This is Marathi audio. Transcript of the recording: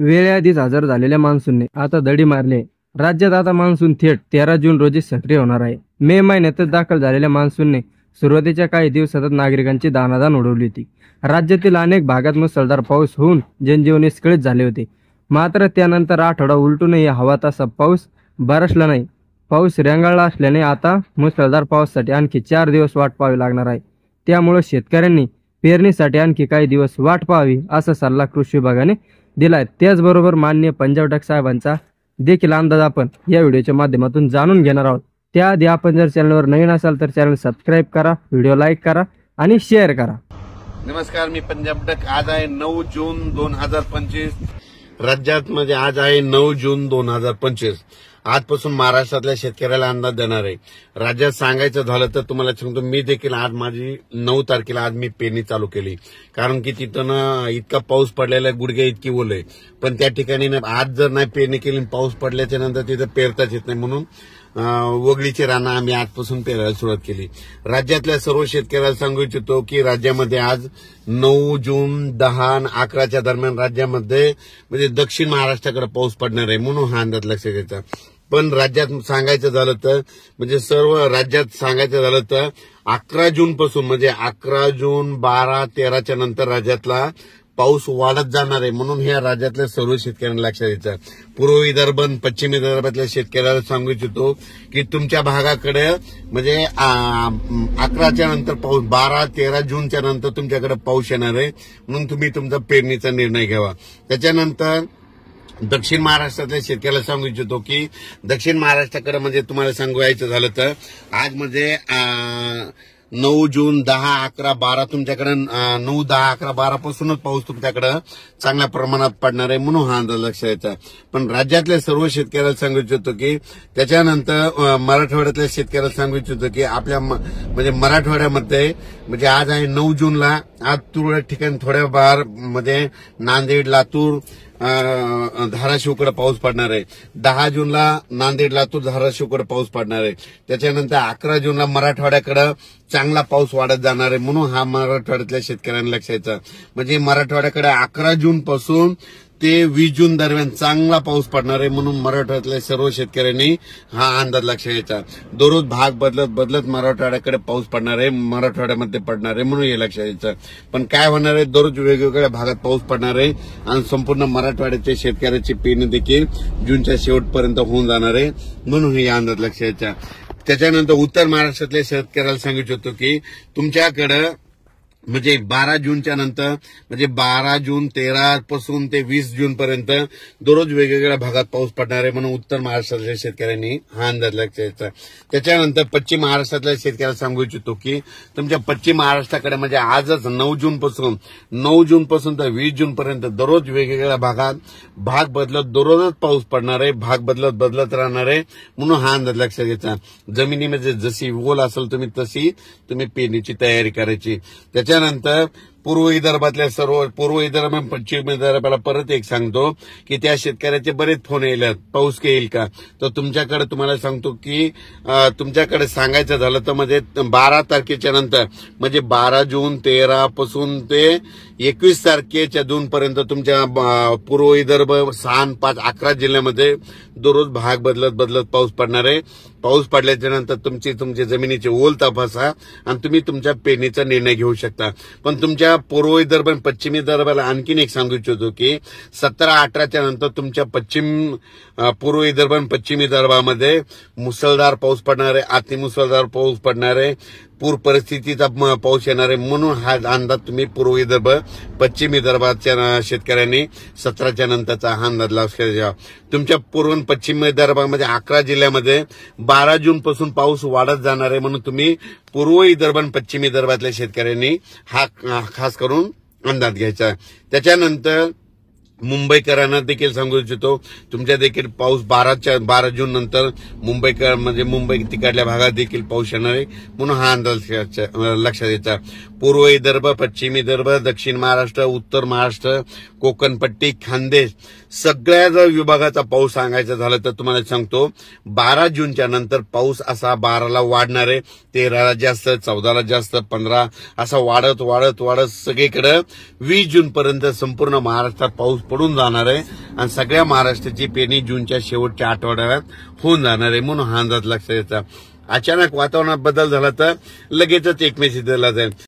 वेळेआधीच हजर झालेल्या मान्सूनने आता दडी मारली. राज्यात आता मान्सून थेट 13 जून रोजी सक्रिय होणार आहे. मे महिन्यातच दाखल झालेल्या मान्सूनने सुरुवातीच्या काही दिवसातच नागरिकांची दाणादाण उडवली होती. राज्यातील अनेक भागात मुसळधार पाऊस होऊन जनजीवन विस्कळीत झाले होते. मात्र त्यानंतर आठवडा उलटूनही हवा तसा पाऊस बरसला नाही. पाऊस रेंगाळला असल्याने आता मुसळधार पावसासाठी आणखी 4 दिवस वाट पाहावी लागणार आहे. त्यामुळे शेतकऱ्यांनी पेरणीसाठी आणखी काही दिवस वाट पाहावी असा सल्ला कृषी विभागाने दिलाय. त्याचबरोबर माननीय पंजाब टक साहेबांचा देखील अंदाज आपण या व्हिडिओच्या माध्यमातून जाणून घेणार आहोत. त्याआधी आपण जर चॅनलवर नवीन असाल तर चॅनल सबस्क्राईब करा, व्हिडिओ लाईक करा आणि शेअर करा. नमस्कार, मी पंजाब टक. आज आहे 9 जून 2025. राज्यात म्हणजे आज आहे 9 जून 2025. आजपासून महाराष्ट्रातल्या शेतकऱ्याला अंदाज देणार आहे. राज्यात सांगायचं झालं तर तुम्हाला सांगतो, मी देखील आज माझी 9 तारखेला आज मी पेरणी चालू केली. कारण की तिथं इतका पाऊस पडलेला आहे, गुडघे इतकी ओले. पण त्या ठिकाणी आज जर नाही पेरणी केली, पाऊस पडल्याच्या नंतर तिथं पेरताच येत नाही. म्हणून वगळीची रानं आम्ही आजपासून पेरायला सुरुवात केली. राज्यातल्या सर्व शेतकऱ्याला सांगू इच्छितो की राज्यामध्ये आज 9 जून 10 आणि 11च्या दरम्यान राज्यामध्ये म्हणजे दक्षिण महाराष्ट्राकडे पाऊस पडणार आहे. म्हणून हा अंदाज लक्षात घ्यायचा. पण राज्यात सांगायचं झालं तर म्हणजे सर्व राज्यात सांगायचं झालं तर 11 जून पासून म्हणजे 11 जून 12 13च्या नंतर राज्यातला पाऊस वाढत जाणार आहे. म्हणून ह्या राज्यातल्या सर्व शेतकऱ्यांना लक्षात द्यायचं. पूर्व विदर्भ पश्चिम विदर्भातल्या शेतकऱ्याला सांगू इच्छितो की तुमच्या भागाकडे म्हणजे 11च्या नंतर पाऊस 12-13 जूनच्या नंतर तुमच्याकडे पाऊस येणार आहे. म्हणून तुम्ही तुमचा पेरणीचा निर्णय घ्यावा. त्याच्यानंतर दक्षिण महाराष्ट्रातल्या शेतकऱ्याला सांगू इच्छितो की दक्षिण महाराष्ट्राकडे म्हणजे तुम्हाला सांगायचं झालं तर आज म्हणजे 9 जून 10, 11, 12 तुमच्याकडे 9, 10, 11, 12 पासूनच पाऊस तुमच्याकडे चांगल्या प्रमाणात पडणार आहे. म्हणून हा अंदाज लक्षात यायचा. पण राज्यातल्या सर्व शेतकऱ्याला सांगू इच्छितो की त्याच्यानंतर मराठवाड्यातल्या शेतकऱ्याला सांगू इच्छितो की आपल्या म्हणजे मराठवाड्यामध्ये म्हणजे आज आहे 9 जूनला आज तुरळक ठिकाणी थोड्या फार म्हणजे नांदेड, लातूर, धाराशिवकडे पाऊस पडणार आहे. 10 जूनला नांदेड, लातूर, धाराशिवकडे पाऊस पडणार आहे. त्याच्यानंतर 11 जूनला मराठवाड्याकडे चांगला पाऊस वाढत जाणार आहे. म्हणून हा मराठवाड्यातल्या शेतकऱ्यांना लक्षात यायचा. म्हणजे मराठवाड्याकडे 11 जून पासून ते 20 जून दरम्यान चांगला पाऊस पडणार आहे. म्हणून मराठवाड्यातल्या सर्व शेतकऱ्यांनी हा अंदाज लक्षात घ्यायचा. दररोज भाग बदलत मराठवाड्याकडे पाऊस पडणार आहे, मराठवाड्यामध्ये पडणार आहे. म्हणून हे लक्षात घ्यायचं. पण काय होणार आहे, दररोज वेगवेगळ्या भागात पाऊस पडणार आहे आणि संपूर्ण मराठवाड्याच्या शेतकऱ्याची पेरणी देखील जूनच्या शेवटपर्यंत होऊन जाणार आहे. म्हणून हे अंदाज लक्षात घ्यायचा. त्याच्यानंतर उत्तर महाराष्ट्रातल्या शेतकऱ्याला सांगू इच्छितो की तुमच्याकडे म्हणजे 12 जूनच्या नंतर म्हणजे 12 जून 13 पासून ते 20 जून पर्यंत दररोज वेगवेगळ्या भागात पाऊस पडणार आहे. म्हणून उत्तर महाराष्ट्रातल्या शेतकऱ्यांनी हा अंदाज लक्षात घ्यायचा. त्याच्यानंतर पश्चिम महाराष्ट्रातल्या शेतकऱ्याला सांगू इच्छितो की तुमच्या पश्चिम महाराष्ट्राकडे म्हणजे आजच 9 जून पासून तर 20 जून पर्यंत दररोज वेगवेगळ्या भागात भाग बदलत दररोजच पाऊस पडणार आहे, भाग बदलत राहणार आहे. म्हणून हा अंदाज लक्षात घ्यायचा. जमिनीमध्ये जशी ओल असेल तशी तुम्ही पेरणीची तयारी करायची. त्याच्यानंतर पूर्व विदर्भातल्या सर्व पूर्व विदर्भ आणि पश्चिम विदर्भाला परत एक सांगतो की त्या शेतकऱ्याचे बरेच फोन येईल, पाऊस येईल का. तर तुमच्याकडे तुम्हाला सांगतो की तुमच्याकडे सांगायचं झालं तर म्हणजे 12 तारखेच्या नंतर म्हणजे 12 जून 13 पासून ते 21 तारखेच्या जून पर्यंत तुमच्या पूर्व विदर्भ 6, 5, 11 जिल्ह्यामध्ये दररोज भाग बदलत पाऊस पडणार आहे. पाऊस पडल्याच्या नंतर तुमची जमिनीची ओल तपासा आणि तुम्ही तुमच्या पेरणीचा निर्णय घेऊ शकता. पण तुमच्या पूर्व विदर्भ आणि पश्चिम विदर्भाला आणखीन एक सांगू इच्छितो की 17-18च्या नंतर तुमच्या पूर्व विदर्भ आणि पश्चिम विदर्भामध्ये मुसळधार पाऊस पडणार आहे, अतिमुसळधार पाऊस पडणार आहे, पूर परिस्थितीचा पाऊस येणार आहे. म्हणून हा अंदाज तुम्ही पूर्व विदर्भ पश्चिम विदर्भाच्या शेतकऱ्यांनी 17च्या नंतरचा हा अंदाज लक्षात घ्या. तुमच्या पूर्व आणि पश्चिम विदर्भामध्ये 11 जिल्ह्यामध्ये 12 जून पासून पाऊस वाढत जाणार आहे. म्हणून तुम्ही पूर्व विदर्भ आणि पश्चिम विदर्भातल्या शेतकऱ्यांनी हा खास करून अंदाज घ्यायचा. त्याच्यानंतर मुंबईकरांना देखील सांगू इच्छितो तुमच्या देखील पाऊस 12 जून नंतर मुंबईकर म्हणजे मुंबई तिकडल्या भागात देखील पाऊस येणार आहे. म्हणून हा अंदाज लक्षात द्यायचा. पूर्व विदर्भ, पश्चिम विदर्भ, दक्षिण महाराष्ट्र, उत्तर महाराष्ट्र, कोकणपट्टी, खानदेश सगळ्या जर विभागाचा पाऊस सांगायचा झालं तर तुम्हाला सांगतो 12 जूनच्या नंतर पाऊस असा 12ला वाढणार आहे, 13ला जास्त, 14ला जास्त, 15 असा वाढत सगळीकडे 20 जून पर्यंत संपूर्ण महाराष्ट्रात पाऊस पडून जाणार आहे. आणि सगळ्या महाराष्ट्राची पेरणी जूनच्या शेवटच्या आठवड्यात होऊन जाणार आहे, म्हणून हा अंदाज लक्षात येतात. अचानक वातावरणात बदल झाला तर लगेचच एक मेसेज दिला जाईल.